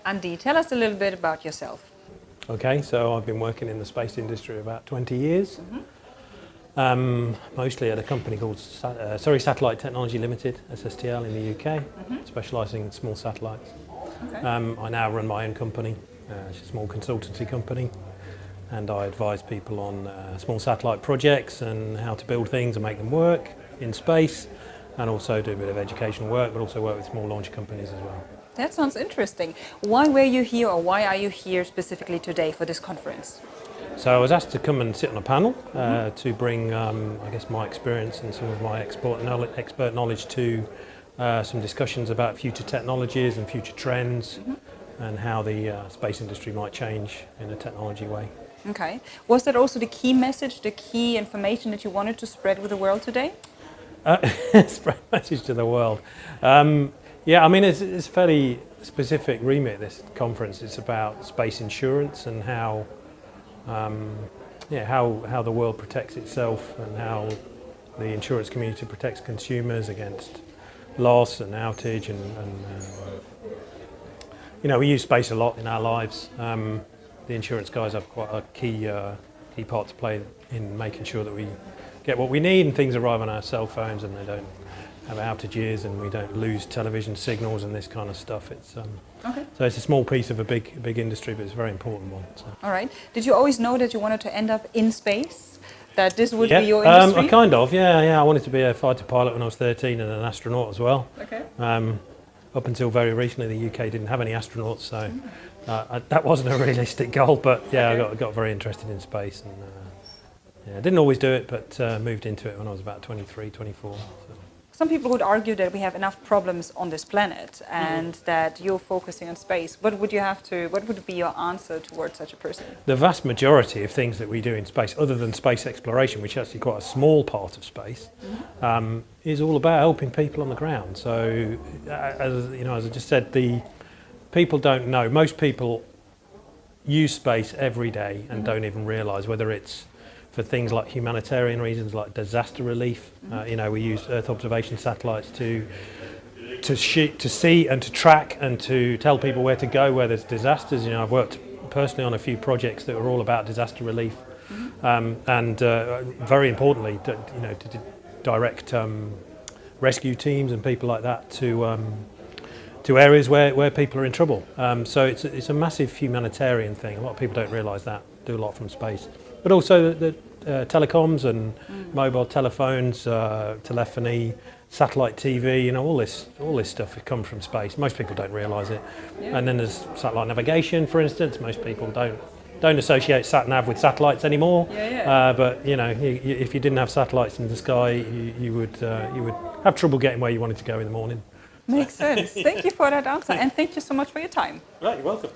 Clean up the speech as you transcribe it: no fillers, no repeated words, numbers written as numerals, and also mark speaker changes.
Speaker 1: Andy, tell us a little bit about yourself.
Speaker 2: Okay, so I've been working in the space industry about 20 years, mostly at a company called Satellite Technology Limited, SSTL, in the UK, specialising in small satellites.
Speaker 1: Okay.
Speaker 2: I now run my own company, it's a small consultancy company, and I advise people on small satellite projects and how to build things and make them work in space, and also do a bit of educational work, but also work with small launch companies as well.
Speaker 1: That sounds interesting. Why were you here, or why are you here specifically today for this conference?
Speaker 2: So I was asked to come and sit on a panel to bring, I guess, my experience and some of my expert knowledge to some discussions about future technologies and future trends and how the space industry might change in a technology way.
Speaker 1: Okay. Was that also the key message, the key information that you wanted to spread with the world today?
Speaker 2: Spread message to the world. Yeah, I mean, it's a fairly specific remit, this conference. It's about space insurance and how the world protects itself and how the insurance community protects consumers against loss and outage. And you know, we use space a lot in our lives. The insurance guys have quite a key part to play in making sure that we get what we need and things arrive on our cell phones and they don't have outages and we don't lose television signals and this kind of stuff. It's
Speaker 1: okay.
Speaker 2: So it's a small piece of a big industry, but it's a very important one. So.
Speaker 1: All right. Did you always know that you wanted to end up in space? That this would be your industry?
Speaker 2: Kind of, yeah. I wanted to be a fighter pilot when I was 13 and an astronaut as well.
Speaker 1: Okay.
Speaker 2: Up until very recently, the UK didn't have any astronauts, so that wasn't a realistic goal. But yeah, okay. I got very interested in space and yeah, didn't always do it, but moved into it when I was about 23, 24. So.
Speaker 1: Some people would argue that we have enough problems on this planet and that you're focusing on space. What would be your answer towards such a person?
Speaker 2: The vast majority of things that we do in space, other than space exploration, which is actually quite a small part of space, is all about helping people on the ground. So, as I just said, the people don't know. Most people use space every day and don't even realise whether it's for things like humanitarian reasons, like disaster relief. We use Earth observation satellites to see and to track and to tell people where to go where there's disasters. You know, I've worked personally on a few projects that were all about disaster relief, and very importantly, to direct rescue teams and people like that to areas where people are in trouble. So it's a massive humanitarian thing. A lot of people don't realise that. Do a lot from space. But also the telecoms and mobile telephones, telephony, satellite TV, all this stuff has come from space. Most people don't realise it. Yeah. And then there's satellite navigation, for instance. Most people don't associate sat-nav with satellites anymore. But if you didn't have satellites in the sky, you would have trouble getting where you wanted to go in the morning.
Speaker 1: Makes sense. Thank you for that answer, and thank you so much for your time.
Speaker 2: Right, you're welcome.